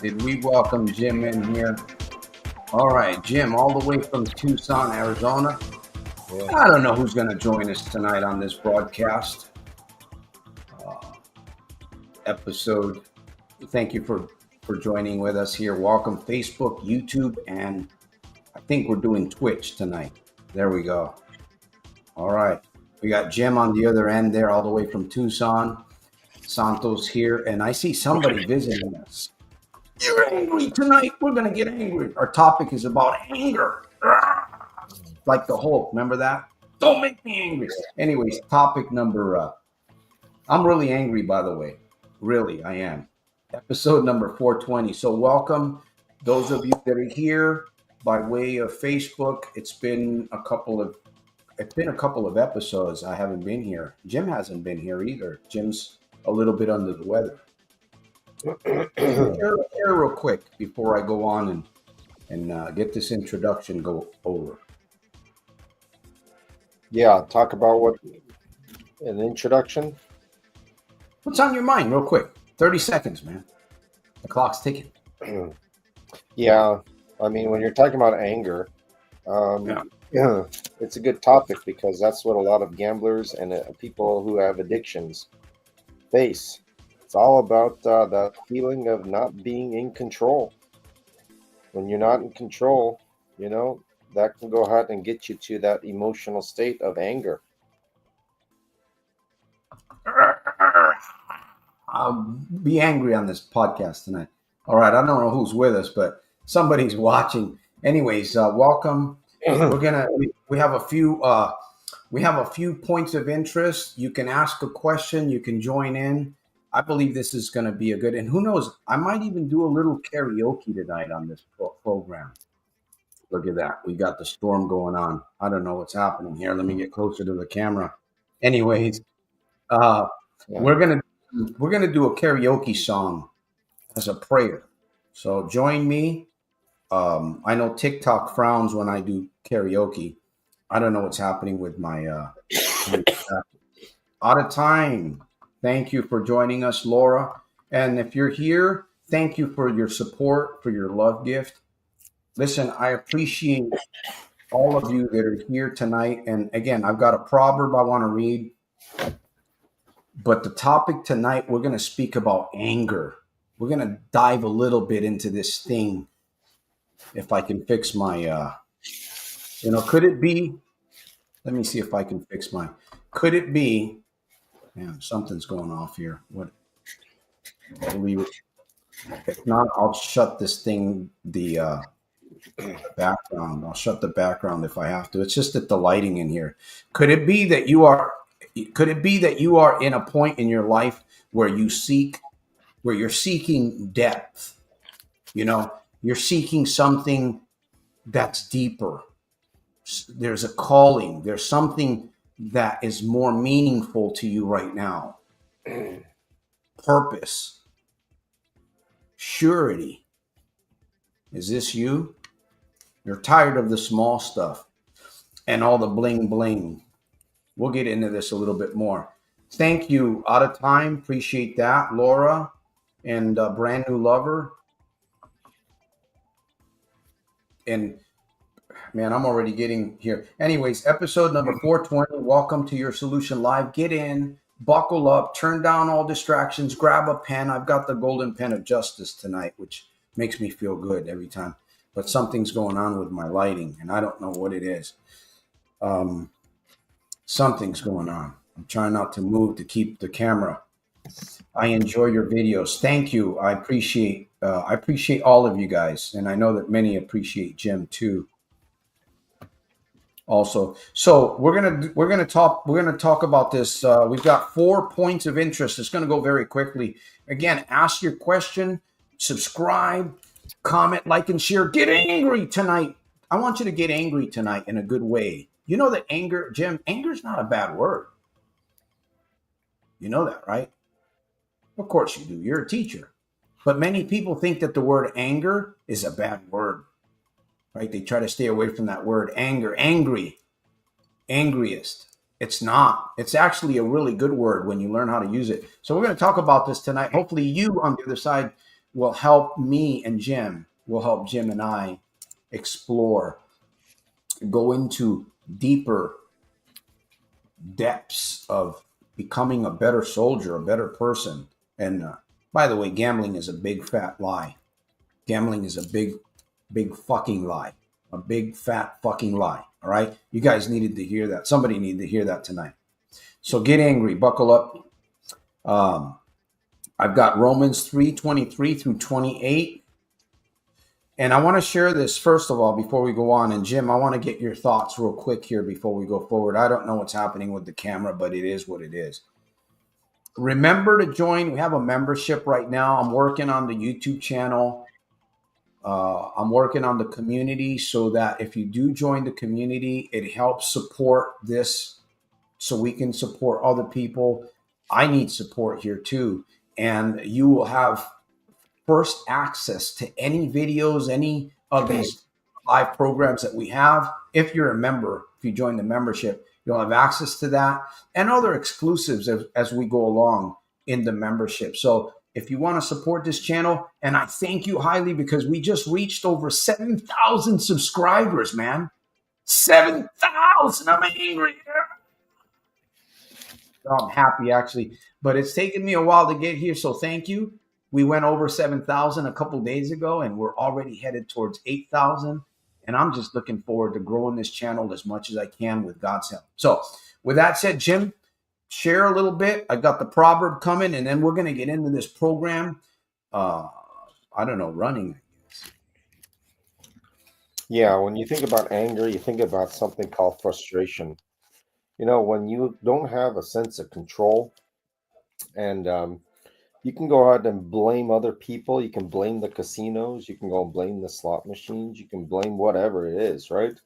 Did we welcome Jim in here? All right, Jim, all the way from Tucson, Arizona. Yeah. I don't know who's going to join us tonight on this broadcast episode. Thank you for joining with us here. Welcome Facebook, YouTube, and I think we're doing Twitch tonight. There we go. All right. We got Jim on the other end there, all the way from Tucson. Santos here, and I see somebody visiting us. You're angry tonight. We're going to get angry. Our topic is about anger. Like the Hulk. Remember that? Don't make me angry. Anyways, topic number, I'm really angry, by the way. Really, I am. Episode number 420. So welcome those of you that are here by way of Facebook. It's been a couple of episodes. I haven't been here. Jim hasn't been here either. Jim's a little bit under the weather. Air real quick before I go on and get this introduction go over. Yeah, talk about what an introduction. What's on your mind, real quick? 30 seconds, man. The clock's ticking. Yeah, I mean, when you're talking about anger, yeah, it's a good topic because that's what a lot of gamblers and people who have addictions face. It's all about the feeling of not being in control. When you're not in control, that can go ahead and get you to that emotional state of anger. I'll be angry on this podcast tonight. All right, I don't know who's with us, but somebody's watching. Anyways, welcome. We have a few points of interest. You can ask a question. You can join in. I believe this is going to be a good, and who knows, I might even do a little karaoke tonight on this program. Look at that. We got the storm going on. I don't know what's happening here. Let me get closer to the camera. Anyways, we're going to do a karaoke song as a prayer. So join me. I know TikTok frowns when I do karaoke. I don't know what's happening with my out of time. Thank you for joining us, Laura. And if you're here, thank you for your support, for your love gift. Listen, I appreciate all of you that are here tonight. And again, I've got a proverb I want to read. But the topic tonight, we're going to speak about anger. We're going to dive a little bit into this thing. If I can fix my, could it be? Let me see if I can fix my, could it be? Man, something's going off here. What? If not, I'll shut this thing, the background. I'll shut the background if I have to. It's just that the lighting in here. Could it be that you are in a point in your life where you're seeking depth? You're seeking something that's deeper. There's a calling. There's something that is more meaningful to you right now. Purpose. Surety. Is this you? You're tired of the small stuff and all the bling bling. We'll get into this a little bit more. Thank you. Out of time. Appreciate that, Laura and Brand New Lover. And man, I'm already getting here. Anyways, episode number 420. Welcome to Your Solution Live. Get in, buckle up, turn down all distractions, grab a pen. I've got the golden pen of justice tonight, which makes me feel good every time. But something's going on with my lighting, and I don't know what it is. Something's going on. I'm trying not to move to keep the camera. I enjoy your videos. Thank you. I appreciate all of you guys, and I know that many appreciate Jim too. Also, so we're gonna talk about this. We've got 4 points of interest. It's gonna go very quickly. Again, ask your question, subscribe, comment, like, and share. Get angry tonight. I want you to get angry tonight in a good way. You know that anger, Jim, anger is not a bad word. You know that, right? Of course you do. You're a teacher. But many people think that the word anger is a bad word, right? They try to stay away from that word anger, angry, angriest. It's not. It's actually a really good word when you learn how to use it. So we're going to talk about this tonight. Hopefully you on the other side will help me and Jim, will help Jim and I explore, go into deeper depths of becoming a better soldier, a better person. And by the way, gambling is a big fat lie. Gambling is a big fucking lie. A big fat fucking lie. All right. You guys needed to hear that. Somebody needed to hear that tonight. So get angry, buckle up. I've got Romans 3:23 through 28. And I want to share this first of all before we go on. And Jim, I want to get your thoughts real quick here before we go forward. I don't know what's happening with the camera, but it is what it is. Remember to join. We have a membership right now. I'm working on the YouTube channel. I'm working on the community so that if you do join the community, it helps support this so we can support other people. I need support here too. And you will have first access to any videos, any of these live programs that we have. If you're a member, if you join the membership, you'll have access to that and other exclusives as we go along in the membership. So if you want to support this channel, and I thank you highly because we just reached over 7,000 subscribers, man. 7,000. I'm angry. I'm happy actually, but it's taken me a while to get here. So thank you. We went over 7,000 a couple days ago and we're already headed towards 8,000. And I'm just looking forward to growing this channel as much as I can with God's help. So with that said, Jim, share a little bit. I got the proverb coming and then we're going to get into this program. I don't know, running. Yeah, when you think about anger, you think about something called frustration. You know, when you don't have a sense of control and you can go out and blame other people. You can blame the casinos. You can go and blame the slot machines. You can blame whatever it is, right?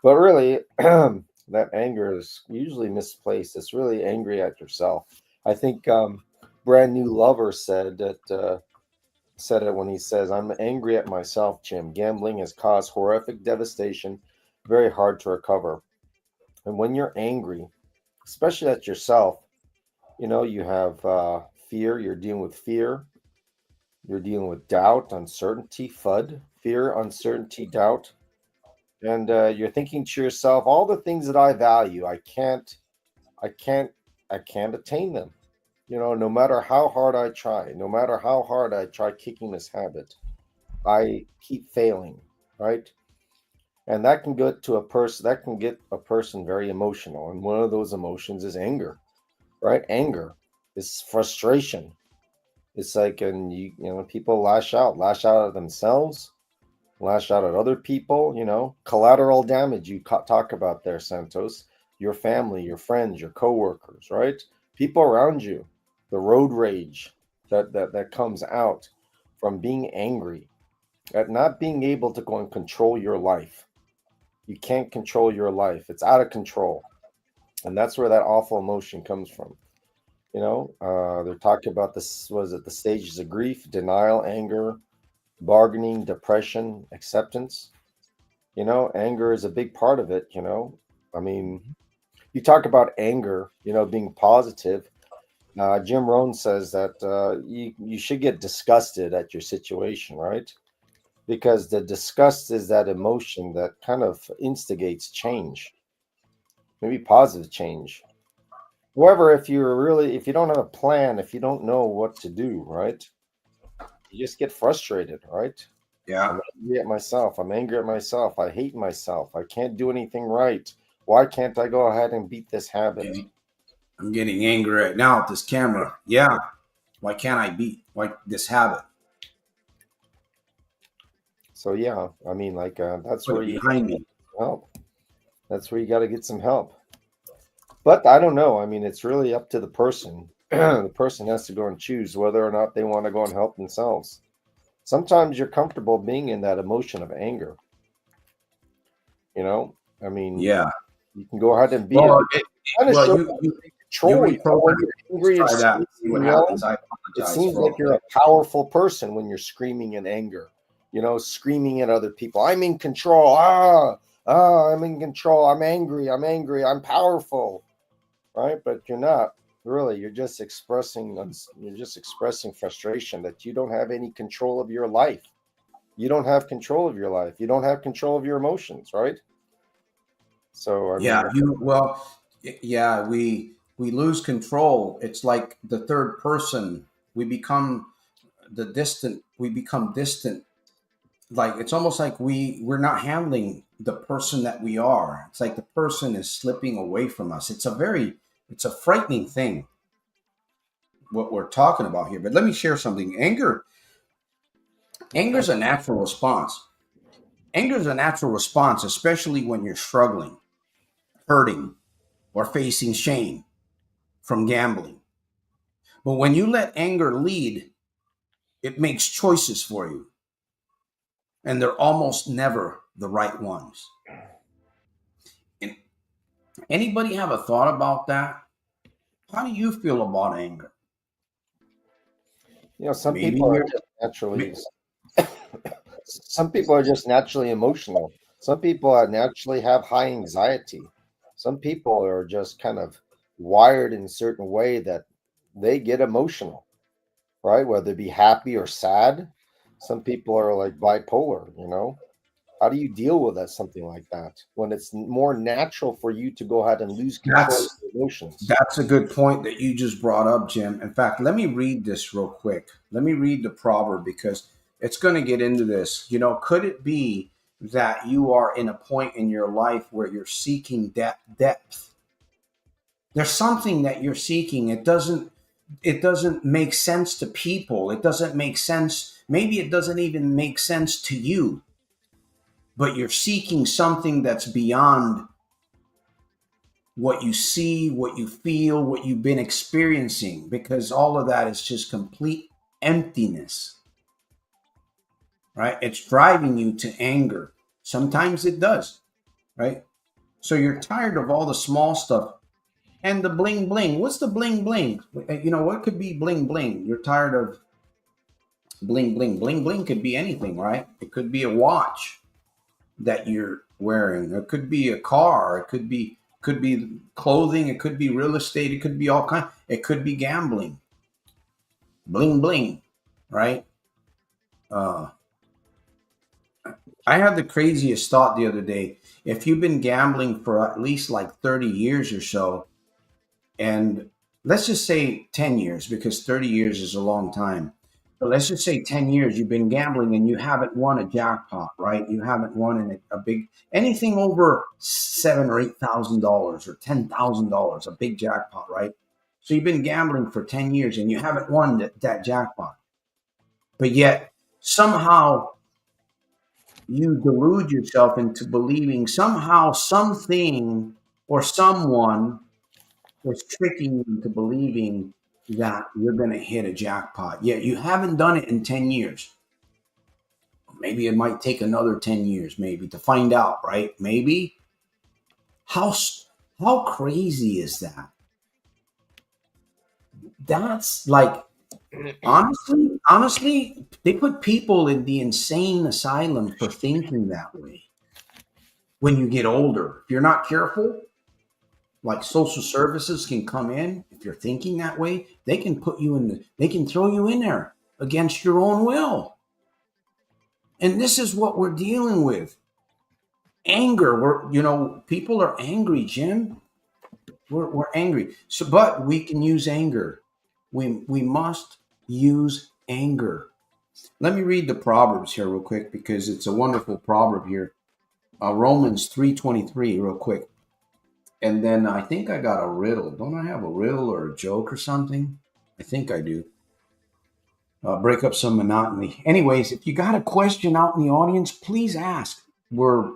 But really, that anger is usually misplaced. It's really angry at yourself. I think Brand New Lover said that said it when he says, "I'm angry at myself, Jim. Gambling has caused horrific devastation, very hard to recover." And when you're angry, especially at yourself, you know, you have fear. You're dealing with fear. You're dealing with doubt, uncertainty, FUD, fear, uncertainty, doubt. And you're thinking to yourself, all the things that I value, I can't, I can't attain them. You know, no matter how hard I try, no matter how hard I try kicking this habit, I keep failing, right? And that can get to a person, that can get a person very emotional. And one of those emotions is anger, right? Anger is frustration. It's like, and you know, people lash out at themselves, lash out at other people, you know, collateral damage you talk about there, Santos, your family, your friends, your coworkers, right? People around you, the road rage that comes out from being angry at not being able to go and control your life. You can't control your life. It's out of control. And that's where that awful emotion comes from. You know, they're talking about this, was it the stages of grief, denial, anger, bargaining, depression, acceptance. You know, anger is a big part of it. You know, I mean, you talk about anger, you know, being positive. Jim Rohn says that you should get disgusted at your situation, right? Because the disgust is that emotion that kind of instigates change, maybe positive change. However, if if you don't have a plan, if you don't know what to do, right, you just get frustrated, right? Yeah. I'm angry at myself. I'm angry at myself. I hate myself. I can't do anything right. Why can't I go ahead and beat this habit? I'm getting angry right now at this camera. Yeah. Why can't I beat this habit? So yeah, I mean, like that's Put where it you behind me. help. That's where you got to get some help. But I don't know. I mean, it's really up to the person. The person has to go and choose whether or not they want to go and help themselves. Sometimes you're comfortable being in that emotion of anger. You know, I mean, Yeah. you can go ahead and beat Well, it. Kind of show you control. You know, when you're angry and try that. See what screaming, you happens. know, I it apologize seems for like all you're that. a powerful person when you're screaming in anger. You know, screaming at other people. I'm in control. I'm in control. I'm angry. I'm powerful. Right? But you're not. Really, you're just expressing frustration that you don't have any control of your life. You don't have control of your life. You don't have control of your emotions, right? So I Yeah, mean, we lose control. It's like the third person. We become we become distant. Like it's almost like we're not handling the person that we are. It's like the person is slipping away from us. It's a frightening thing what we're talking about here. But let me share something. Anger is a natural response. Anger is a natural response, especially when you're struggling, hurting, or facing shame from gambling. But when you let anger lead, it makes choices for you, and they're almost never the right ones. And anybody have a thought about that? How do you feel about anger? some Maybe people are you're just naturally some people are just naturally emotional. Some people naturally have high anxiety. Some people are just kind of wired in a certain way that they get emotional, right? Whether it be happy or sad. Some people are like bipolar. How do you deal with something like that when it's more natural for you to go ahead and lose control of that's your emotions? that's a good point that you just brought up, Jim. In fact, let me read this real quick. Let me read the proverb because it's going to get into this. Could it be that you are in a point in your life where you're seeking depth? There's something that you're seeking. It doesn't make sense to people. It doesn't make sense. Maybe it doesn't even make sense to you, but you're seeking something that's beyond what you see, what you feel, what you've been experiencing, because all of that is just complete emptiness, right? It's driving you to anger. Sometimes it does, right? So you're tired of all the small stuff and the bling bling. What's the bling bling? What could be bling bling? You're tired of bling bling. Bling bling could be anything, right? It could be a watch that you're wearing. It could be a car. It could be clothing. It could be real estate. It could be all kind. It could be gambling. Bling bling, right? Uh, I had the craziest thought the other day. If you've been gambling for at least like 30 years or so, and let's just say 10 years, because 30 years is a long time. But let's just say 10 years you've been gambling and you haven't won a jackpot, right? You haven't won a big anything over $7,000 or $8,000 or $10,000, a big jackpot, right? So you've been gambling for 10 years and you haven't won that jackpot. But yet somehow you delude yourself into believing somehow something or someone was tricking you into believing that you're going to hit a jackpot. Yet you haven't done it in 10 years. Maybe it might take another 10 years, maybe, to find out, right? Maybe. How, how crazy is that? That's like, honestly, they put people in the insane asylum for thinking that way. When you get older, if you're not careful, like social services can come in if you're thinking that way. They can they can throw you in there against your own will. And this is what we're dealing with. Anger. People are angry, Jim. We're angry. So, but we can use anger. We must use anger. Let me read the Proverbs here real quick because it's a wonderful proverb here. Romans 3:23 real quick. And then I think I got a riddle. Don't I have a riddle or a joke or something? I think I do. Break up some monotony. Anyways, if you got a question out in the audience, please ask. We're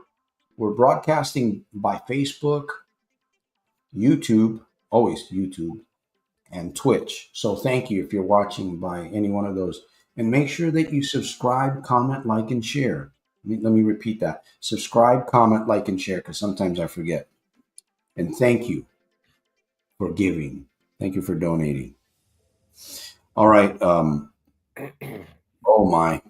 broadcasting by Facebook, YouTube, always YouTube, and Twitch. So thank you if you're watching by any one of those. And make sure that you subscribe, comment, like, and share. Let me repeat that. Subscribe, comment, like, and share, because sometimes I forget. And thank you for giving. Thank you for donating. All right. Oh my,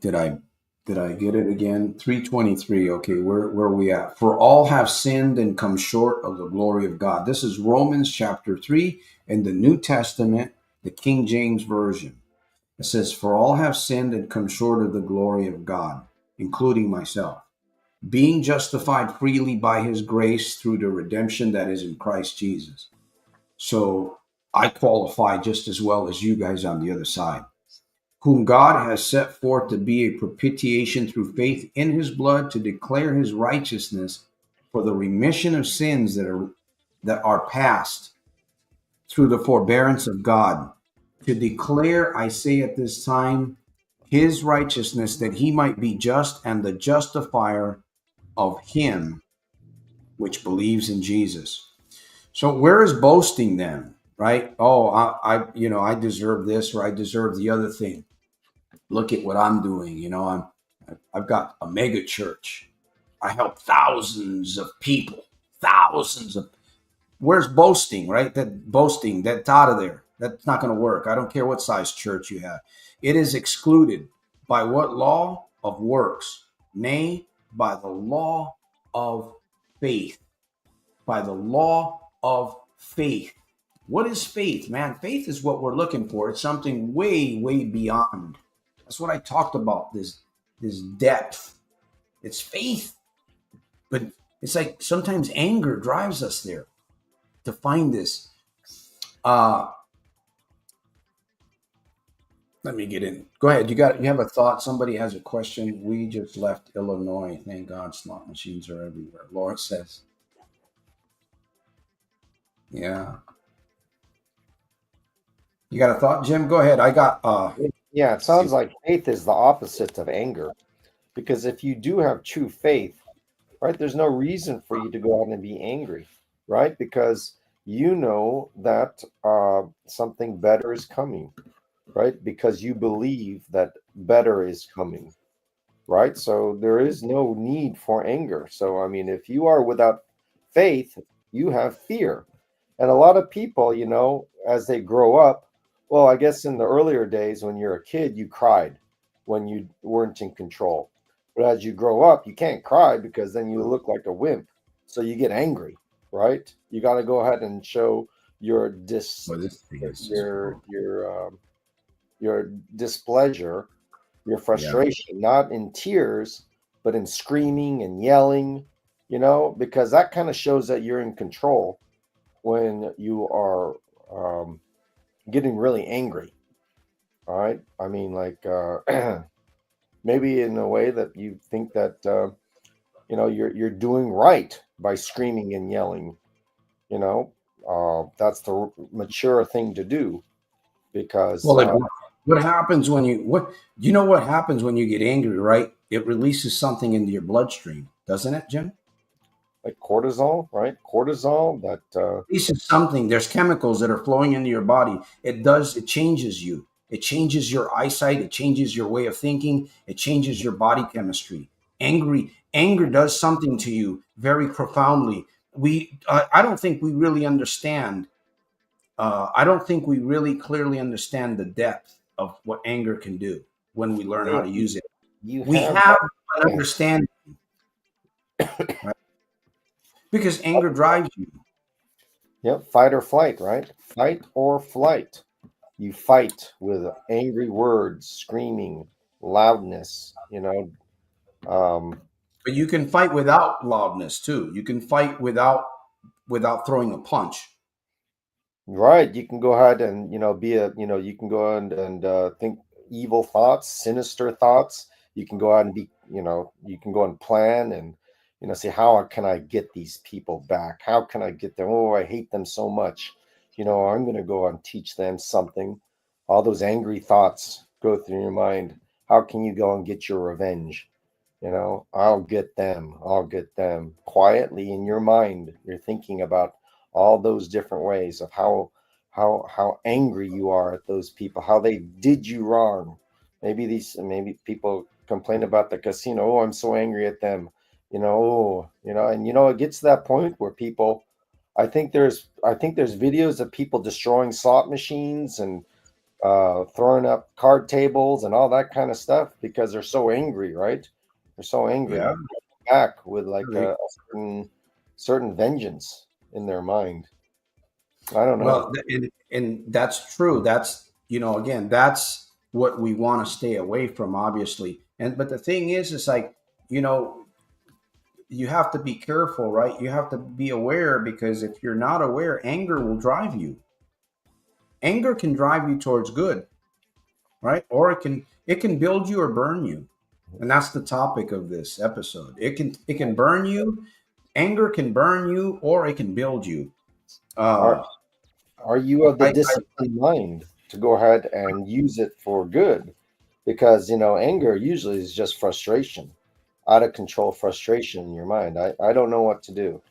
did Did I get it again? 3:23. Okay, where are we at? For all have sinned and come short of the glory of God. This is Romans chapter 3 in the New Testament, the King James Version. It says, for all have sinned and come short of the glory of God, including myself, being justified freely by his grace through the redemption that is in Christ Jesus. So I qualify just as well as you guys on the other side, whom God has set forth to be a propitiation through faith in his blood to declare his righteousness for the remission of sins that are past through the forbearance of God, to declare, I say at this time, his righteousness, that he might be just and the justifier of him which believes in Jesus. So where is boasting then? Right? Oh, I deserve this or I deserve the other thing. Look at what I'm doing. I've got a mega church. I help thousands of people. Thousands of Where's boasting, right? That boasting, that's out of there. That's not going to work. I don't care what size church you have. It is excluded by what law? Of works. Nay, by the law of faith. By the law of faith. What is faith, man? Faith is what we're looking for. It's something way, way beyond. That's what I talked about, this depth. It's faith. But it's like sometimes anger drives us there to find this. Let me get in. Go ahead. You have a thought? Somebody has a question. We just left Illinois. Thank God slot machines are everywhere. Laura says. Yeah. You got a thought, Jim? Go ahead. I got Yeah, it sounds like faith is the opposite of anger. Because if you do have true faith, right, there's no reason for you to go out and be angry, right? Because you know that something better is coming, right? Because you believe that better is coming, right? So there is no need for anger. So, I mean, if you are without faith, you have fear. And a lot of people, as they grow up, well, I guess in the earlier days when you're a kid, you cried when you weren't in control. But as you grow up, you can't cry because then you look like a wimp. So you get angry, right? You got to go ahead and show your your displeasure, your frustration, not in tears, but in screaming and yelling, because that kind of shows that you're in control when you are getting really angry. All right. I mean, like maybe in a way that you think that you're doing right by screaming and yelling. That's the mature thing to do because well, like what happens when what happens when you get angry, right? It releases something into your bloodstream, doesn't it, Jim? like cortisol, right? Cortisol that Releases something. There's chemicals that are flowing into your body. It changes you. It changes your eyesight. It changes your way of thinking. It changes your body chemistry. Anger does something to you very profoundly. I don't think we really understand. I don't think we really clearly understand the depth of what anger can do when we learn how to use it. We have an understanding, right? Because anger drives you. Yep, fight or flight, right? Fight or flight. You fight with angry words, screaming, loudness, But you can fight without loudness too. You can fight without throwing a punch. right. You can go ahead and, you can go and think evil thoughts, sinister thoughts. You can go out and you can go and plan and, say, how can I get these people back? How can I get them? Oh, I hate them so much. I'm going to go and teach them something. All those angry thoughts go through your mind. How can you go and get your revenge? I'll get them. I'll get them. Quietly in your mind, you're thinking about all those different ways of how angry you are at those people, how they did you wrong. Maybe people complain about the casino. Oh, I'm so angry at them. And it gets to that point where people, I think there's videos of people destroying slot machines and throwing up card tables and all that kind of stuff because they're so angry, right? They're so angry. Yeah. They'll come back with like They- a certain vengeance in their mind. I don't know. Well, and that's true. That's, again, that's what we want to stay away from, obviously. And but the thing is, it's like, you know, you have to be careful, right? You have to be aware, because if you're not aware, anger will drive you. Anger can drive you towards good, right? Or it can build you or burn you. And that's the topic of this episode. It can burn you. Anger can burn you, or it can build you. Are Uh, are you of the I disciplined mind to go ahead and use it for good? Because anger usually is just frustration, out of control frustration in your mind. I don't know what to do.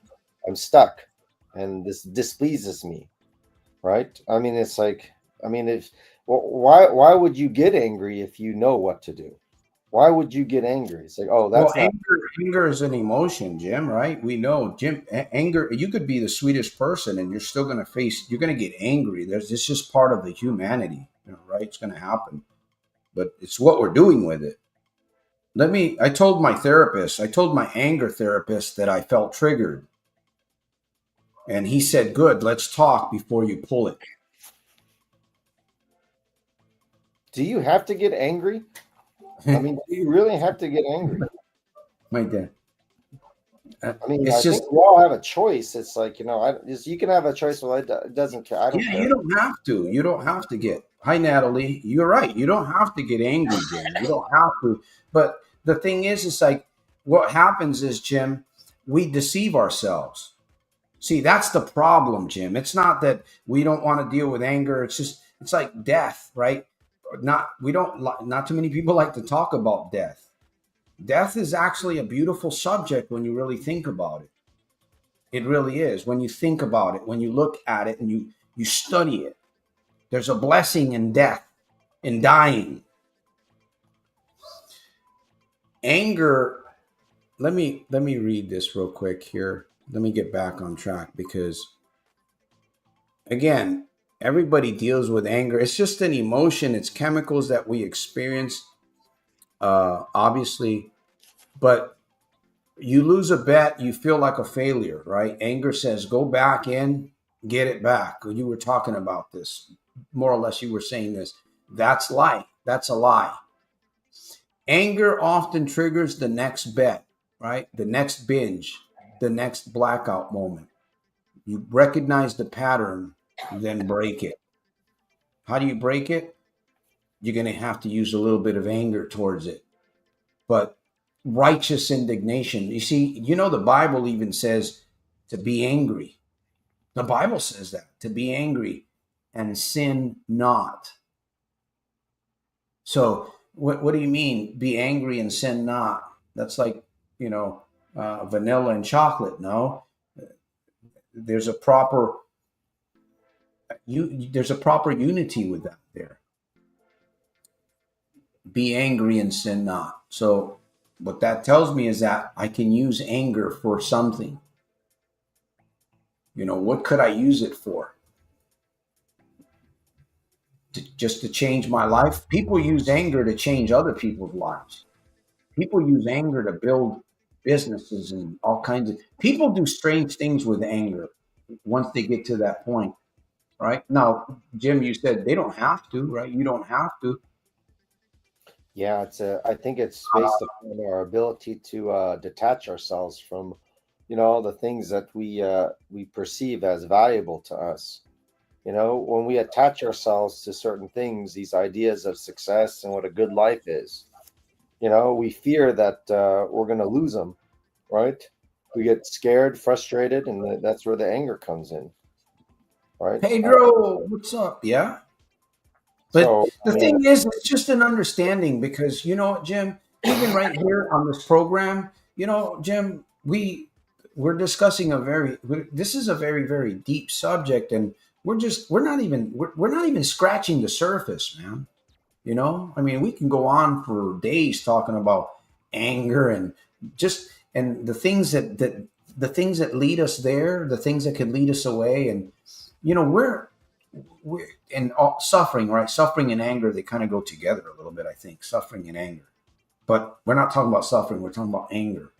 I'm stuck, and this displeases me. Right? I mean, it's like, I mean, if why would you get angry if you know what to do? Why would you get angry? It's like, oh, Well, that's not. anger is an emotion, Jim, right? We know, Jim, anger, you could be the sweetest person and you're still going to you're going to get angry. It's just part of the humanity, right? It's going to happen, but it's what we're doing with it. I told my anger therapist that I felt triggered. And he said, good, let's talk before you pull it. Do you have to get angry? I mean, do you really have to get angry? My dad. I mean, It's I just, think we all have a choice. It's like, you can have a choice. Well, it doesn't care. I don't yeah, you care. don't have to. You don't have to get. Hi, Natalie. You're right. You don't have to get angry, Jim. You don't have to. But the thing is, it's like what happens is, Jim, we deceive ourselves. See, that's the problem, Jim. It's not that we don't want to deal with anger. It's like death, right? Not too many people like to talk about death. Death is actually a beautiful subject when you really think about it. It really is. When you think about it, when you look at it and you study it, there's a blessing in death, in dying. Anger, let me read this real quick here. Let me get back on track, because again, everybody deals with anger. It's just an emotion. It's chemicals that we experience, obviously. But you lose a bet, you feel like a failure, right? Anger says, go back in, get it back. You were talking about this, more or less. You were saying this. That's lie. That's a lie. Anger often triggers the next bet, right? The next binge, the next blackout moment. You recognize the pattern, then break it. How do you break it? You're going to have to use a little bit of anger towards it. But righteous indignation. You see, the Bible even says to be angry. The Bible says that, to be angry and sin not. So, what do you mean, be angry and sin not? That's like, vanilla and chocolate. No, there's a proper there's a proper unity with that there. Be angry and sin not. So, what that tells me is that I can use anger for something. What could I use it for? Just to change my life? People use anger to change other people's lives. People use anger to build businesses and all kinds of people do strange things with anger once they get to that point, right? Now, Jim, you said they don't have to, right? You don't have to. Yeah, I think it's based upon our ability to detach ourselves from, all the things that we perceive as valuable to us. When we attach ourselves to certain things, these ideas of success and what a good life is, we fear that we're going to lose them, right? We get scared, frustrated, and that's where the anger comes in, right? Pedro, what's up? Yeah. But So, the thing is, it's just an understanding, because you know what, Jim, even right here on this program, Jim, we're discussing this is a very, very deep subject, and we're not even scratching the surface, man. I mean, we can go on for days talking about anger and the things that lead us there, the things that can lead us away, and we're and all, suffering, right? Suffering and anger, they kind of go together a little bit, I think. Suffering and anger. But we're not talking about suffering, we're talking about anger.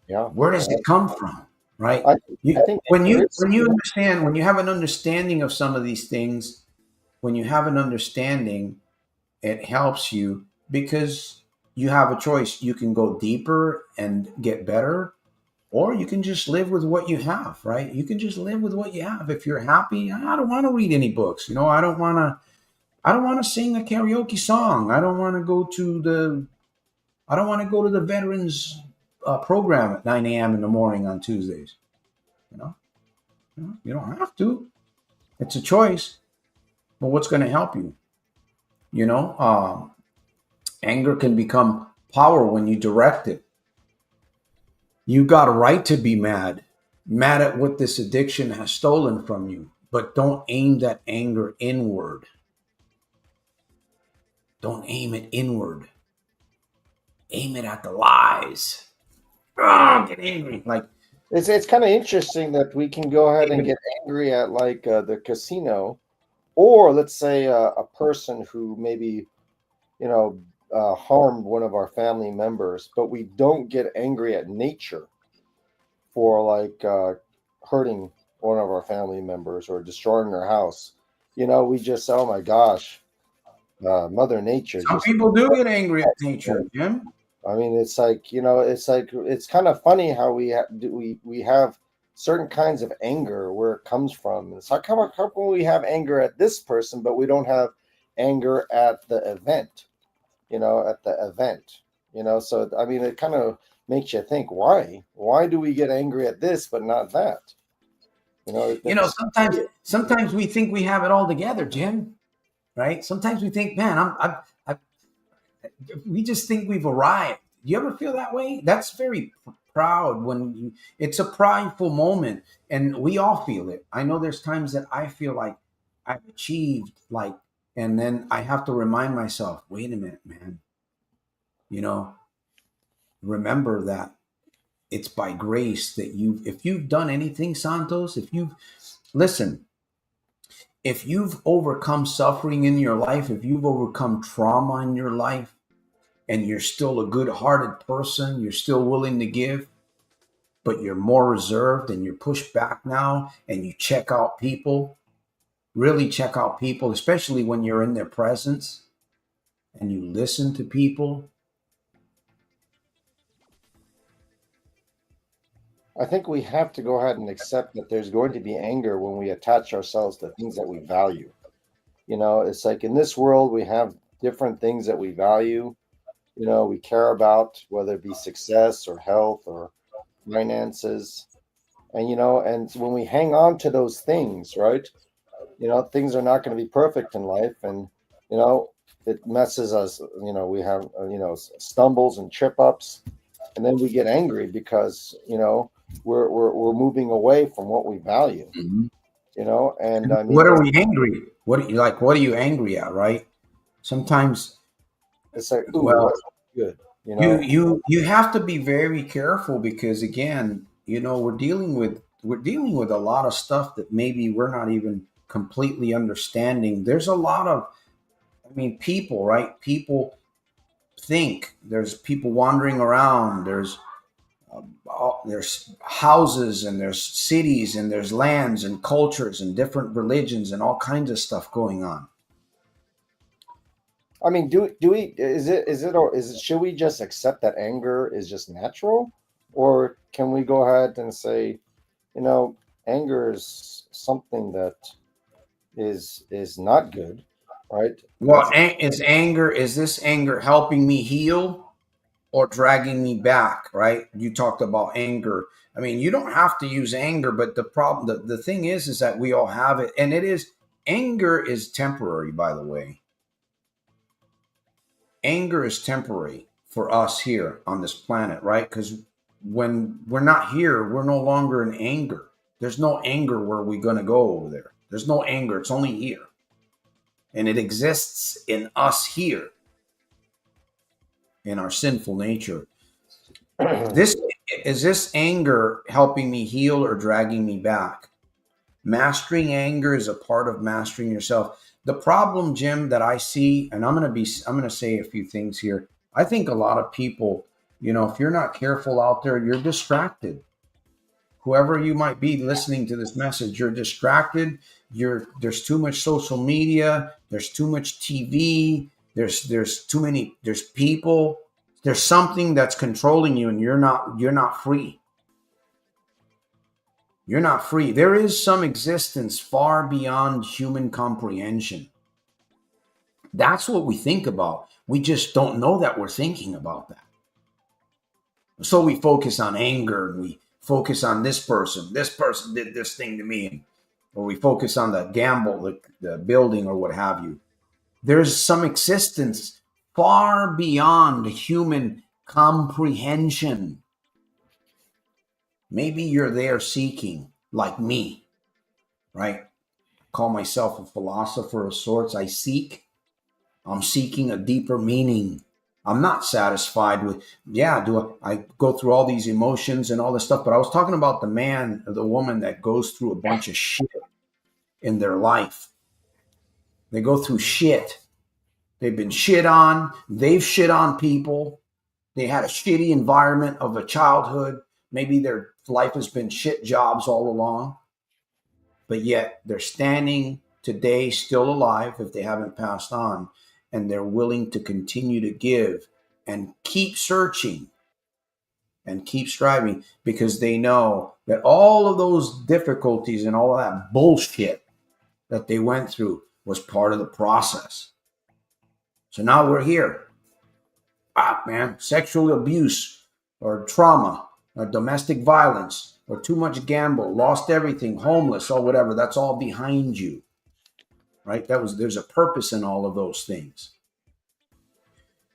Yeah. Where does it come from, right? I, I think When anger is, you understand, when you have an understanding of some of these things, when you have an understanding, it helps you because you have a choice. You can go deeper and get better, or you can just live with what you have, right? You can just live with what you have. If you're happy, I don't want to read any books. I don't want to sing a karaoke song. I don't want to go to the veterans program at 9 a.m. in the morning on Tuesdays. You know, you don't have to. It's a choice. But what's going to help you? You know, anger can become power when you direct it. You got a right to be mad at what this addiction has stolen from you. But don't aim that anger inward. Don't aim it inward. Aim it at the lies. Oh, get angry. Like, it's kind of interesting that we can go ahead and get angry at like the casino, or let's say a person who maybe, you know, harmed one of our family members, but we don't get angry at nature for like hurting one of our family members or destroying their house. You know, we just, oh my gosh, Mother Nature some just. people do get angry at nature, Jim. I mean, it's like, you know, it's like it's kind of funny how we have certain kinds of anger where it comes from. It's like how come we have anger at this person, but we don't have anger at the event, you know, at the event, you know. So I mean, it kind of makes you think, why do we get angry at this but not that? You know, You know, it's sometimes we think we have it all together, Jim. Right? Sometimes we think, man, I we just think we've arrived. Do you ever feel that way? That's very proud when it's a prideful moment, and we all feel it. I know there's times that I feel like I've achieved, like, and then I have to remind myself, wait a minute, man. You know, remember that it's by grace that if you've done anything, Santos, if you've, listen, if you've overcome suffering in your life, if you've overcome trauma in your life, and you're still a good-hearted person, you're still willing to give, but you're more reserved and you're pushed back now, and you check out people, really check out people, especially when you're in their presence and you listen to people. I think we have to go ahead and accept that there's going to be anger when we attach ourselves to things that we value. You know, it's like in this world we have different things that we value, you know, we care about, whether it be success or health or finances. And, you know, and when we hang on to those things, right, you know, things are not going to be perfect in life. And, you know, it messes us, you know, we have, you know, stumbles and trip ups. And then we get angry because, you know, we're moving away from what we value, Mhm. you know. And I mean, What are we angry? What are you angry at, right? Sometimes, it's like, ooh, well, that's good, you you know. you you have to be very careful because again, you know, we're dealing with a lot of stuff that maybe we're not even completely understanding. There's a lot of, I mean, people, right? People think there's people wandering around. There's houses and there's cities and there's lands and cultures and different religions and all kinds of stuff going on. I mean, do we or is it should we just accept that anger is just natural, or can we go ahead and say, you know, anger is something that is not good, right? Well, is this anger helping me heal or dragging me back, right? You talked about anger. I mean, you don't have to use anger, but the thing is that we all have it. And anger is temporary, by the way. Anger is temporary for us here on this planet, right? Because when we're not here, we're no longer in anger. There's no anger where we're going to go over there. There's no anger. It's only here. And it exists in us here, in our sinful nature. This Is this anger helping me heal or dragging me back? Mastering anger is a part of mastering yourself. The problem, Jim, that I see, and I'm going to say a few things here. I think a lot of people, if you're not careful out there, you're distracted. Whoever you might be listening to this message, you're distracted. There's too much social media. There's too much TV. There's people. There's something that's controlling you, and you're not free. You're not free. There is some existence far beyond human comprehension. That's what we think about. We just don't know that we're thinking about that. So we focus on anger, and we focus on this person. This person did this thing to me. Or we focus on the gamble, the building, or what have you. There's some existence far beyond human comprehension. Maybe you're there seeking, like me, right? Call myself a philosopher of sorts. I'm seeking a deeper meaning. I'm not satisfied with, I go through all these emotions and all this stuff, but I was talking about the man or the woman that goes through a bunch of shit in their life. They go through shit. They've been shit on. They've shit on people. They had a shitty environment of a childhood. Maybe their life has been shit jobs all along, but yet they're standing today still alive if they haven't passed on, and they're willing to continue to give and keep searching and keep striving because they know that all of those difficulties and all of that bullshit that they went through was part of the process. So now we're here. Sexual abuse or trauma or domestic violence or too much gamble, lost everything, homeless or whatever, that's all behind you, right? There's a purpose in all of those things.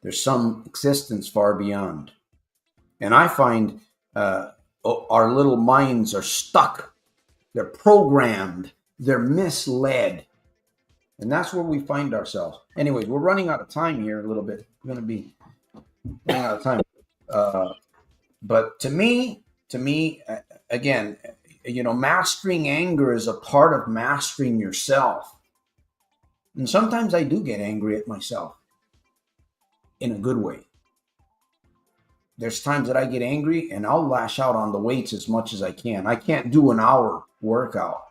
There's some existence far beyond. And I find our little minds are stuck. They're programmed. They're misled. And that's where we find ourselves. Anyways, we're running out of time here a little bit. We're going to be running out of time. But to me, again, mastering anger is a part of mastering yourself. And sometimes I do get angry at myself in a good way. There's times that I get angry and I'll lash out on the weights as much as I can. I can't do an hour workout,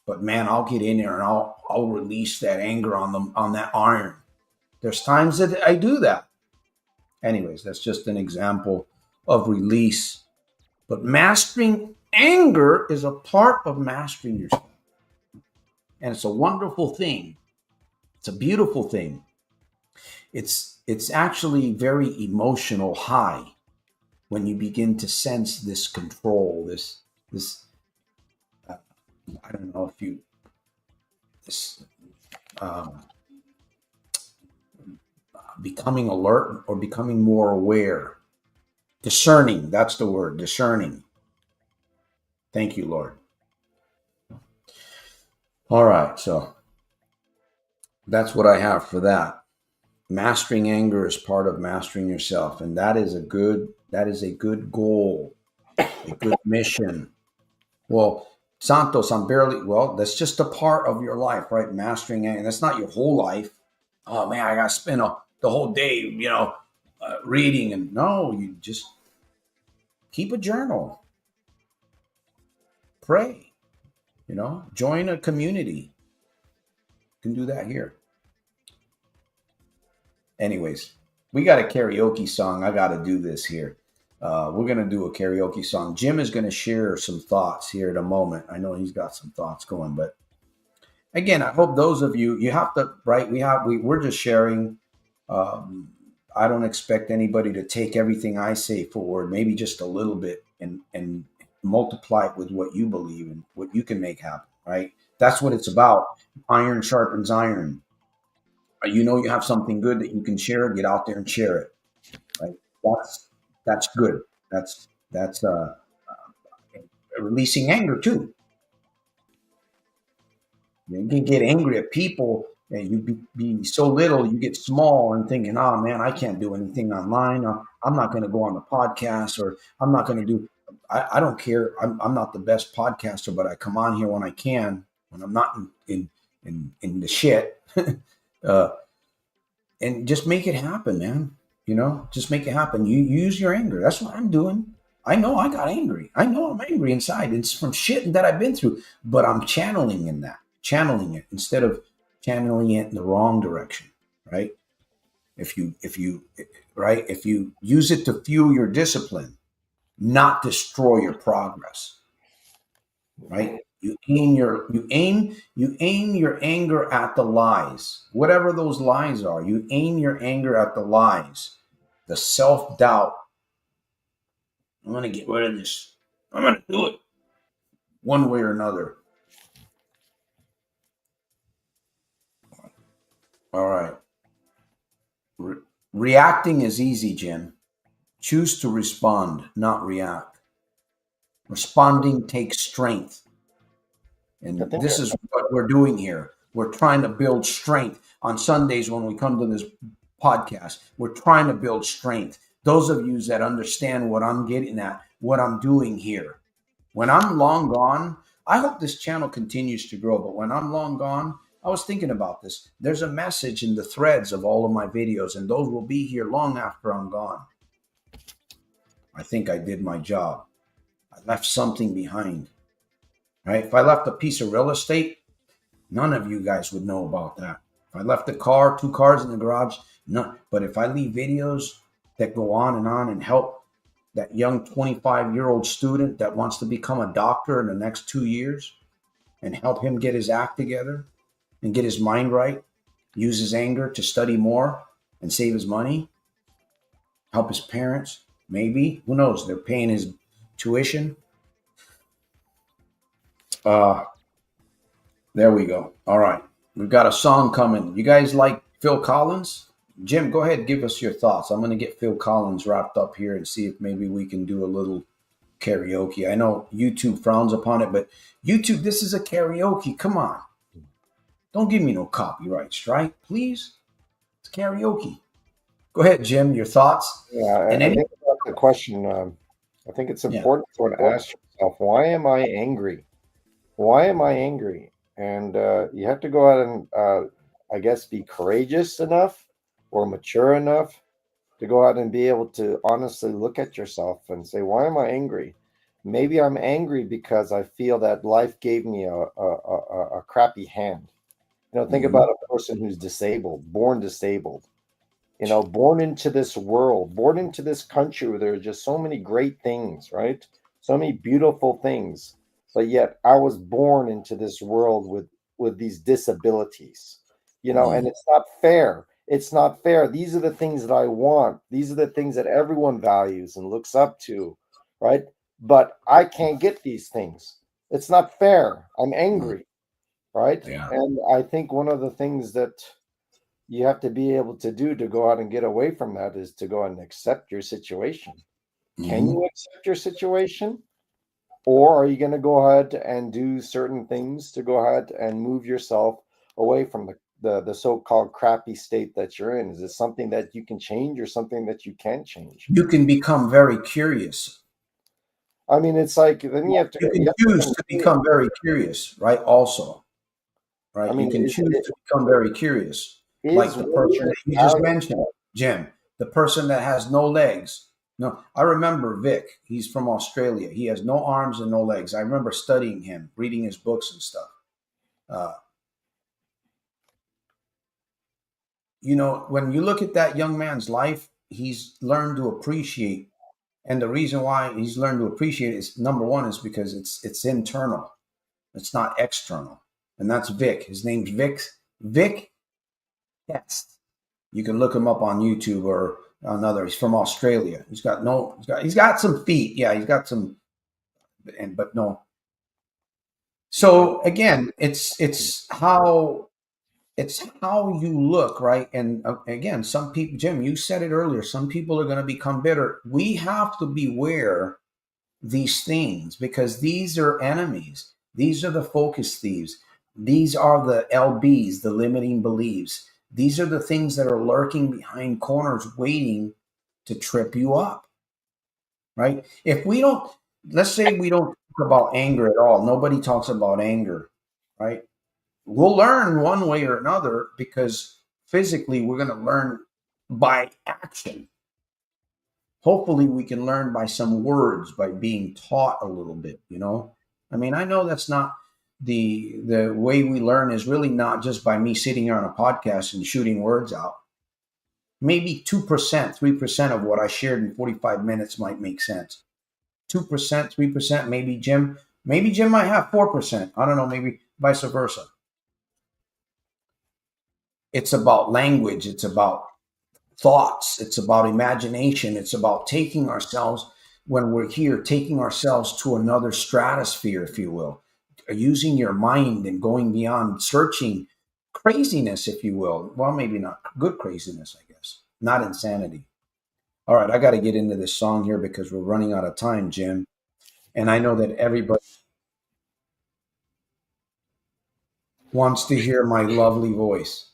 but man, I'll get in there and I'll release that anger on that iron. There's times that I do that. Anyways, that's just an example of release. But mastering anger is a part of mastering yourself. And it's a wonderful thing. It's a beautiful thing. It's actually very emotional high when you begin to sense this control, this I don't know if you becoming alert or becoming more aware. Discerning, that's the word, discerning. Thank you, Lord. All right, so that's what I have for that. Mastering anger is part of mastering yourself, and that is a good goal, a good mission. Well, Santos, that's just a part of your life, right? Mastering anger. That's not your whole life. Oh man, I got to spend the whole day, reading. And no, you just keep a journal. Pray, join a community. You can do that here. Anyways, we got a karaoke song. I got to do this here. We're going to do a karaoke song. Jim is going to share some thoughts here in a moment. I know he's got some thoughts going, but again, I hope those of you have to, right? We're just sharing. I don't expect anybody to take everything I say forward, maybe just a little bit and multiply it with what you believe and what you can make happen, right? That's what it's about. Iron sharpens iron. You have something good that you can share, get out there and share it, right? That's good. That's releasing anger too. You can get angry at people and you be so little, you get small and thinking, oh man, I can't do anything online. I'm not going to go on the podcast, or I'm not going to do, I don't care. I'm not the best podcaster, but I come on here when I can, when I'm not in the shit, uh, and just make it happen, man. Just make it happen. You use your anger. That's what I'm doing. I know I got angry. I know I'm angry inside. It's from shit that I've been through, but I'm channeling it instead of channeling it in the wrong direction, right? If you use it to fuel your discipline, not destroy your progress, right? You aim your anger at the lies, whatever those lies are. You aim your anger at the lies, the self-doubt. I'm going to get rid of this. I'm going to do it one way or another. All right. Reacting is easy, Jim. Choose to respond, not react. Responding takes strength. And this is what we're doing here. We're trying to build strength on Sundays when we come to this podcast. We're trying to build strength. Those of you that understand what I'm getting at, what I'm doing here. When I'm long gone, I hope this channel continues to grow. But when I'm long gone, I was thinking about this. There's a message in the threads of all of my videos, and those will be here long after I'm gone. I think I did my job. I left something behind. Right? If I left a piece of real estate, none of you guys would know about that. If I left a car, 2 cars in the garage, none. But if I leave videos that go on and help that young 25-year-old student that wants to become a doctor in the next 2 years and help him get his act together and get his mind right, use his anger to study more and save his money, help his parents, maybe, who knows, they're paying his tuition. There we go. All right. We've got a song coming. You guys like Phil Collins? Jim, go ahead. Give us your thoughts. I'm going to get Phil Collins wrapped up here and see if maybe we can do a little karaoke. I know YouTube frowns upon it, but YouTube, this is a karaoke. Come on. Don't give me no copyright strike, please. It's karaoke. Go ahead, Jim. Your thoughts? Yeah, I think about the question. I think it's important to ask yourself, why am I angry? Why am I angry? And you have to go out and, I guess, be courageous enough or mature enough to go out and be able to honestly look at yourself and say, why am I angry? Maybe I'm angry because I feel that life gave me a crappy hand. Think about a person who's disabled, born disabled. Born into this world, born into this country where there are just so many great things, right? So many beautiful things. But yet I was born into this world with these disabilities, and it's not fair. It's not fair. These are the things that I want. These are the things that everyone values and looks up to, right? But I can't get these things. It's not fair. I'm angry, right? Yeah. And I think one of the things that you have to be able to do to go out and get away from that is to go out and accept your situation. Can you accept your situation? Or are you going to go ahead and do certain things to go ahead and move yourself away from the so-called crappy state that you're in? Is it something that you can change or something that you can't change? You can become very curious. I mean, it's like then you have to. You can choose to become very curious, right? Also, right? I mean, you can choose to become very curious, like the person that you just mentioned, Jim, the person that has no legs. No, I remember Vic. He's from Australia. He has no arms and no legs. I remember studying him, reading his books and stuff. When you look at that young man's life, he's learned to appreciate. And the reason why he's learned to appreciate it is, number one, is because it's internal. It's not external. And that's Vic. His name's Vic. Yes. You can look him up on YouTube or another. He's from Australia. He's got some feet. Yeah, he's got some, but no. So again, it's how you look, right? And again, some people, Jim, you said it earlier, some people are going to become bitter. We have to beware these things because these are enemies. These are the focus thieves. These are the LBs, the limiting beliefs. These are the things that are lurking behind corners waiting to trip you up, right? If we don't, let's say we don't talk about anger at all. Nobody talks about anger, right? We'll learn one way or another because physically we're going to learn by action. Hopefully we can learn by some words, by being taught a little bit, you know. I mean, I know that's not the way we learn is really not just by me sitting here on a podcast and shooting words out. Maybe 2%, 3% of what I shared in 45 minutes might make sense. 2%, 3%, maybe Jim might have 4%. I don't know, maybe vice versa. It's about language, it's about thoughts, it's about imagination, it's about taking ourselves, when we're here, taking ourselves to another stratosphere, if you will, using your mind and going beyond, searching craziness, if you will. Well, maybe not good craziness, I guess, not insanity. All right, I got to get into this song here because we're running out of time, Jim. And I know that everybody wants to hear my lovely voice.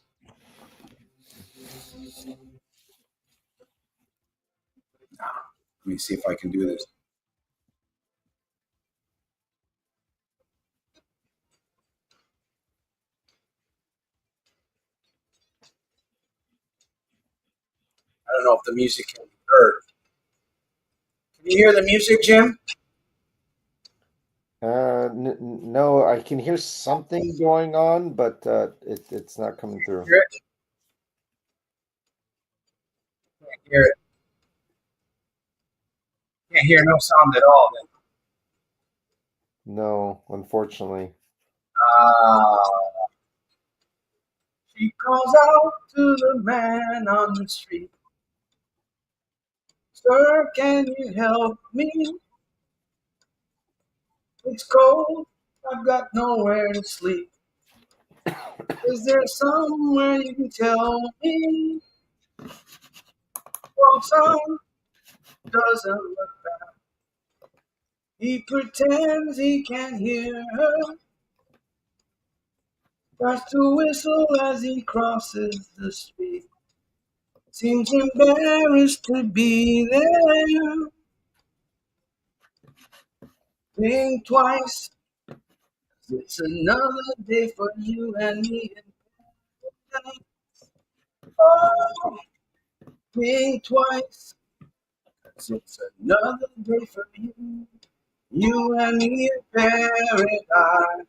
Let me see if I can do this. I don't know if the music can be heard. Can you hear the music, Jim? No, I can hear something going on, but it's not coming through. Hear it? Can't hear it. Can't hear no sound at all. Then. No, unfortunately. Ah, she calls out to the man on the street. Sir, can you help me? It's cold. I've got nowhere to sleep. Is there somewhere you can tell me? Walks on, doesn't look back. He pretends he can't hear her. Starts to whistle as he crosses the street. Seems embarrassed to be there. Think twice. It's another day for you and me. Oh, think twice. It's another day for you and me in paradise. I'm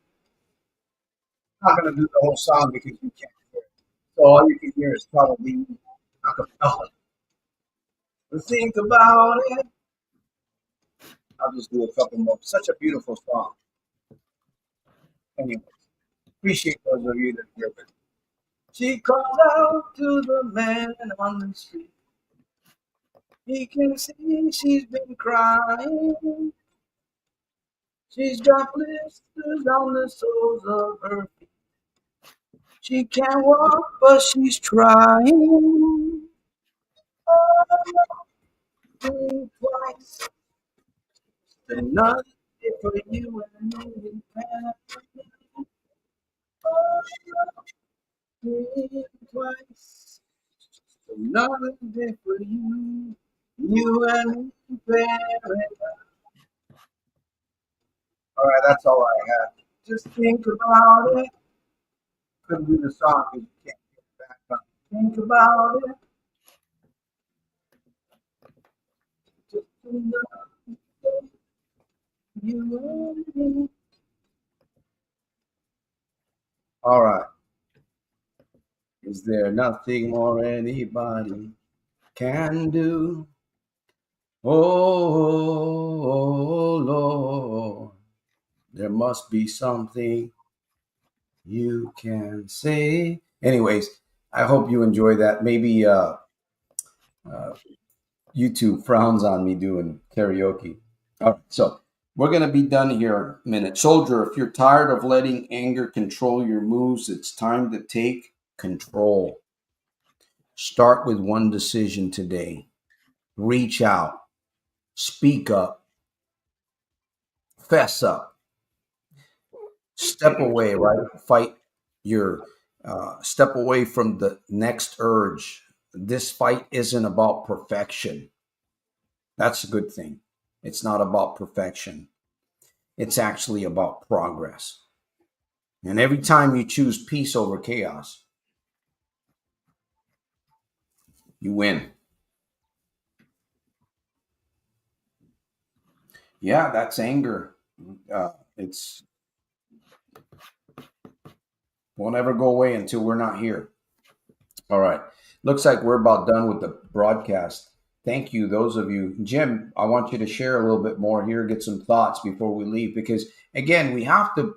not gonna do the whole song because you can't hear it. So all you can hear is probably acapella. But think about it. I'll just do a couple more. Such a beautiful song. Anyway, appreciate those of you that hear it. She calls out to the man on the street. He can see she's been crying. She's got blisters on the soles of her feet. She can't walk, but she's trying. Oh, think twice. Another day for you and me. Oh, think twice. Another day for you and me. Paradise. All right, that's all I have. Just think about it. Couldn't do the song because you can't get it back up. Think about it. Just another day, you and me. All right. Is there nothing more anybody can do? Oh, Lord, there must be something you can say. Anyways, I hope you enjoy that. Maybe YouTube frowns on me doing karaoke. All right, so we're going to be done here in a minute. Soldier, if you're tired of letting anger control your moves, it's time to take control. Start with one decision today. Reach out, speak up, fess up, step away, right? Fight your step away from the next urge. This fight isn't about perfection. That's a good thing. It's not about perfection. It's actually about progress. And every time you choose peace over chaos, you win. Yeah, that's anger. It's won't ever go away until we're not here. All right. Looks like we're about done with the broadcast. Thank you, those of you. Jim, I want you to share a little bit more here, get some thoughts before we leave, because again, we have to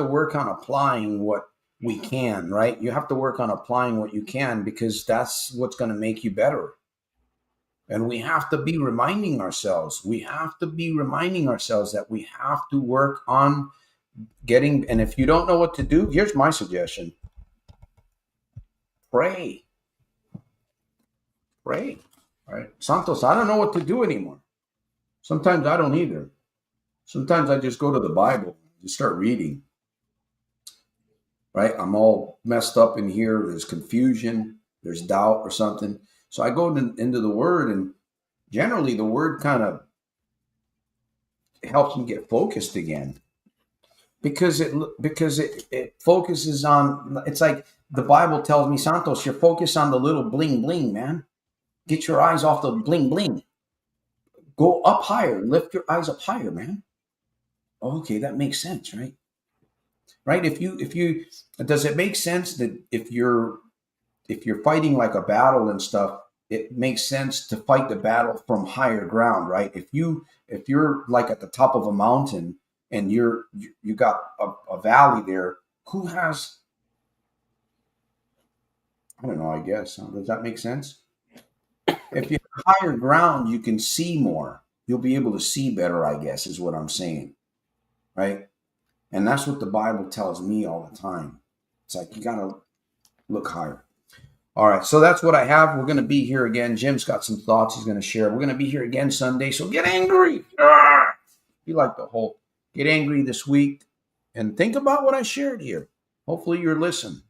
work on applying what we can, right? You have to work on applying what you can because that's what's going to make you better. And we have to be reminding ourselves, that we have to work on getting, and if you don't know what to do, here's my suggestion. Pray. Right. Santos, I don't know what to do anymore. Sometimes I don't either. Sometimes I just go to the Bible and start reading. Right? I'm all messed up in here. There's confusion. There's doubt or something. So I go into the Word, and generally the Word kind of helps me get focused again. Because it focuses on, it's like the Bible tells me, Santos, you're focused on the little bling bling, man. Get your eyes off the bling bling. Go up higher. Lift your eyes up higher, man. Okay, that makes sense, right? Right? If you does it make sense that if you're fighting like a battle and stuff, it makes sense to fight the battle from higher ground, right? If you're like at the top of a mountain and you got a valley there, who has, I don't know, I guess. Does that make sense? If you have higher ground, you can see more. You'll be able to see better, I guess, is what I'm saying. Right? And that's what the Bible tells me all the time. It's like you got to look higher. All right. So that's what I have. We're going to be here again. Jim's got some thoughts he's going to share. We're going to be here again Sunday. So get angry. Be like the whole get angry this week and think about what I shared here. Hopefully you're listening.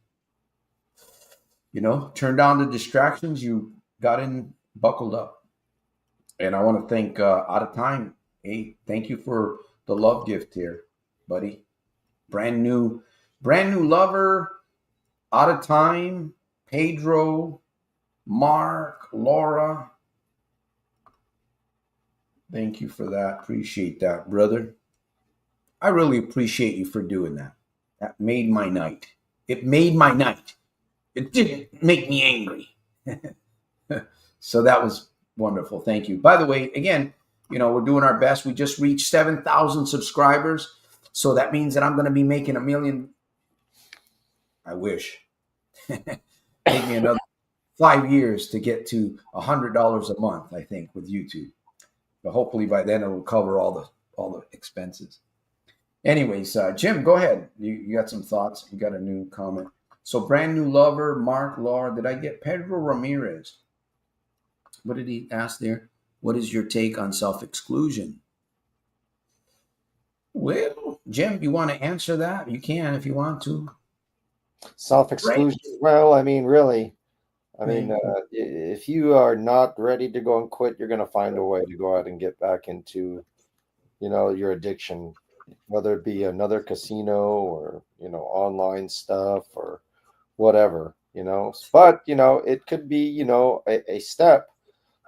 Turn down the distractions. You got in, buckled up. And I want to thank Out of Time. Hey, thank you for the love gift here, buddy. Brand new lover, Out of Time, Pedro, Mark, Laura. Thank you for that. Appreciate that, brother. I really appreciate you for doing that. That made my night. It made my night. It didn't make me angry. So that was wonderful. Thank you. By the way, again, we're doing our best. We just reached 7,000 subscribers. So that means that I'm going to be making $1 million. I wish. Take me another 5 years to get to $100 a month, I think, with YouTube. But hopefully by then it will cover all the expenses. Anyways, Jim, go ahead. You got some thoughts. You got a new comment. So brand new lover, Mark, Laura. Did I get Pedro Ramirez? What did he ask there? What is your take on self-exclusion? Well, Jim, you want to answer that? You can if you want to. Self-exclusion. Right. Well, I mean, really, if you are not ready to go and quit, you're going to find a way to go out and get back into, your addiction, whether it be another casino or, online stuff or whatever, But, it could be, a step,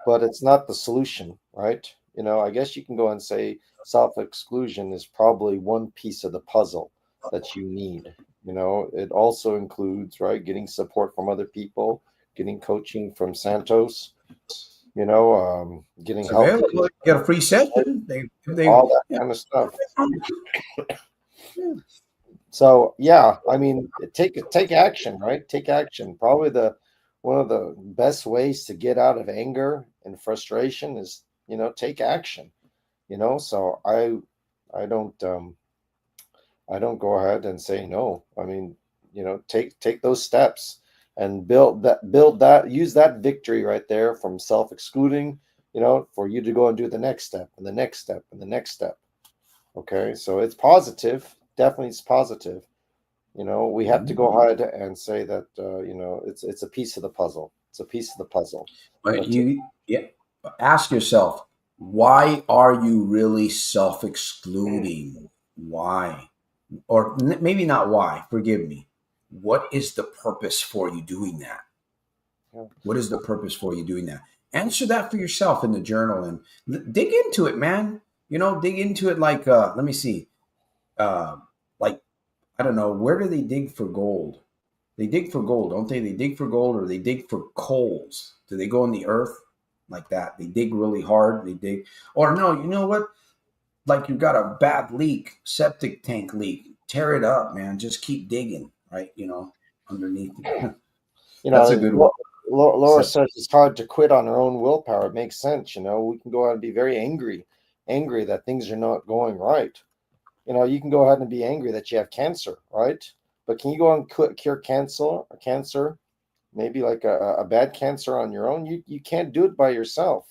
but it's not the solution, right? I guess you can go and say self-exclusion is probably one piece of the puzzle that you need. It also includes, right, getting support from other people, getting coaching from Santos, getting help. Available. Get a free session. All that kind of stuff. So yeah, I mean, take action, right? Take action. Probably one of the best ways to get out of anger and frustration is, take action. So I don't go ahead and say no. I mean, take those steps and build that, use that victory right there from self-excluding, for you to go and do the next step and the next step and the next step. Okay. So it's positive. Definitely it's positive. We have to go ahead and say that, it's a piece of the puzzle. It's a piece of the puzzle. But ask yourself, Why are you really self-excluding? Why? Or maybe not why, forgive me. What is the purpose for you doing that? Yeah. What is the purpose for you doing that? Answer that for yourself in the journal and dig into it, man. Dig into it like, let me see. Uh, like, I don't know, where do they dig for gold? They dig for gold, don't they? They dig for gold or they dig for coals. Do they go in the earth like that? They dig really hard. They dig, or no, you know what? Like you got a bad leak, septic tank leak. Tear it up, man. Just keep digging, right? Underneath. That's a good one. Laura says it's hard to quit on her own willpower. It makes sense. We can go out and be very angry that things are not going right. You can go ahead and be angry that you have cancer, right? But can you go and cure cancer, maybe like a bad cancer on your own? You can't do it by yourself.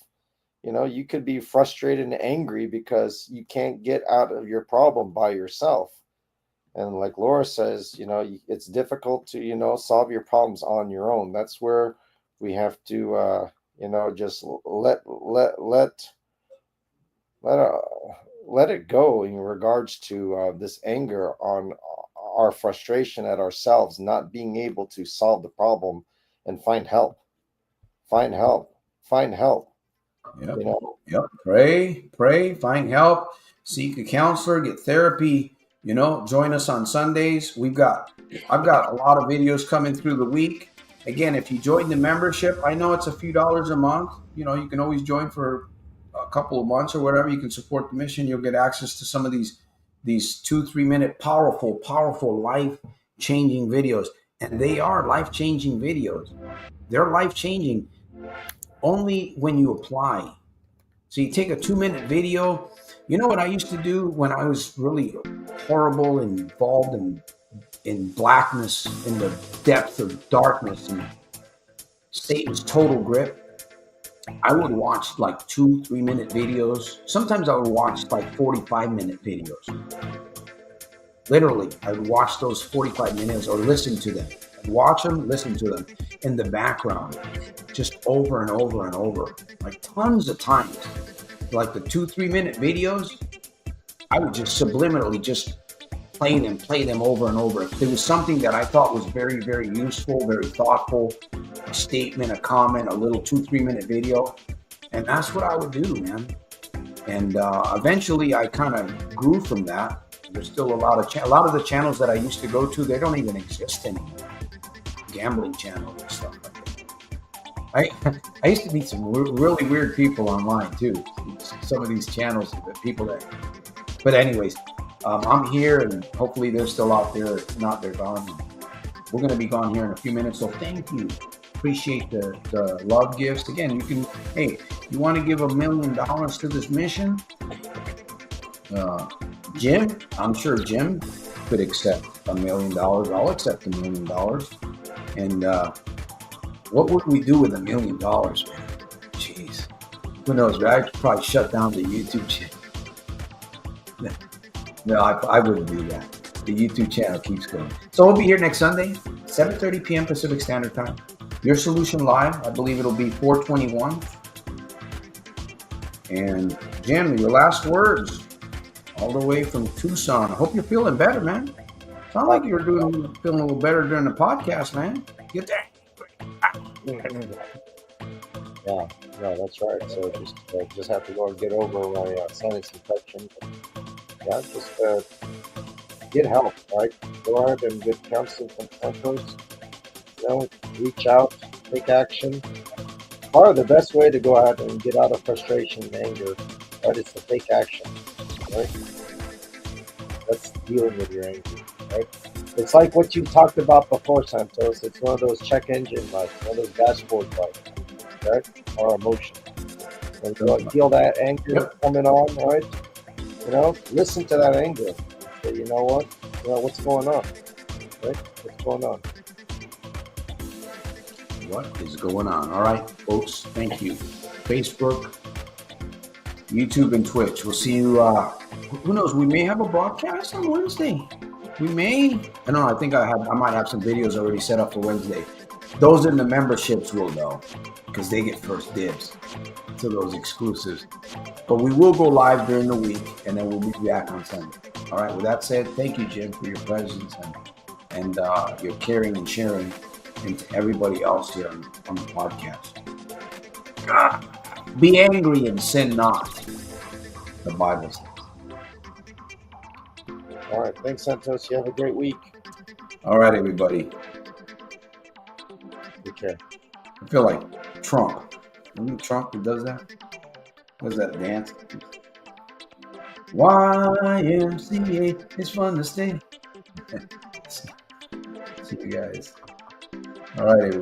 You could be frustrated and angry because you can't get out of your problem by yourself. And like Laura says, it's difficult to, solve your problems on your own. That's where we have to, just let it go in regards to this anger on our frustration at ourselves, not being able to solve the problem and find help. Yep. Yep. Pray, find help, seek a counselor, get therapy, join us on Sundays. I've got a lot of videos coming through the week. Again, if you join the membership, I know it's a few dollars a month. You can always join for a couple of months or whatever. You can support the mission. You'll get access to some of these 2-3 minute powerful life-changing videos. And they are life-changing videos. They're life-changing only when you apply. So you take a 2-minute video. You know what I used to do when I was really horrible and involved in blackness, in the depth of darkness and Satan's total grip? I would watch like 2-3 minute videos. Sometimes I would watch like 45-minute videos. Literally, I would watch those 45 minutes or listen to them. Watch them, listen to them in the background, just over and over and over, like tons of times. Like the 2-3 minute videos, I would just subliminally just play them over and over. If there was something that I thought was very, very useful, very thoughtful, a statement, a comment, a little 2-3 minute video, and that's what I would do, man. And eventually, I kind of grew from that. There's still a lot of the channels that I used to go to, they don't even exist anymore. Gambling channels and stuff like that. I used to meet some really weird people online too. Some of these channels, but anyways, I'm here and hopefully they're still out there. If not, they're gone. We're going to be gone here in a few minutes. So thank you. Appreciate the love gifts. Again, you want to give $1 million to this mission? Jim, I'm sure Jim could accept $1 million. I'll accept $1 million. And what would we do with $1 million, man? Jeez. Who knows? I'd probably shut down the YouTube channel. No, I wouldn't do that. The YouTube channel keeps going. So we'll be here next Sunday, 7:30 p.m. Pacific Standard Time. Your Solution Live. I believe it'll be 421. And Jim, your last words, all the way from Tucson. I hope you're feeling better, man. Sound like you're feeling a little better during the podcast, man. Get there. Yeah, that's right. So just have to go and get over my sinus infection. Yeah, just get help, right? Go ahead and get counseling from mentors. Reach out, take action. Part of the best way to go ahead and get out of frustration and anger, right, is to take action, right? That's dealing with your anger, right? It's like what you talked about before, Santos. It's one of those check engine lights, one of those dashboard lights, right? Our emotion. And you feel that anger coming on, right? Listen to that anger. Say, you know what? What's going on? Right? What's going on? What is going on? All right, folks. Thank you. Facebook, YouTube, and Twitch. We'll see you. Who knows? We may have a broadcast on Wednesday. We may. I don't know. I think I might have some videos already set up for Wednesday. Those in the memberships will know because they get first dibs to those exclusives. But we will go live during the week, and then we'll be back on Sunday. All right. With that said, thank you, Jim, for your presence and your caring and sharing into everybody else here on the podcast. Be angry and sin not, the Bible says. All right. Thanks, Santos. You have a great week. All right, everybody. Take care. I feel like Trump. Isn't it Trump who does that? What is that dance? YMCA, it's fun to stay. See you guys. All right, everybody.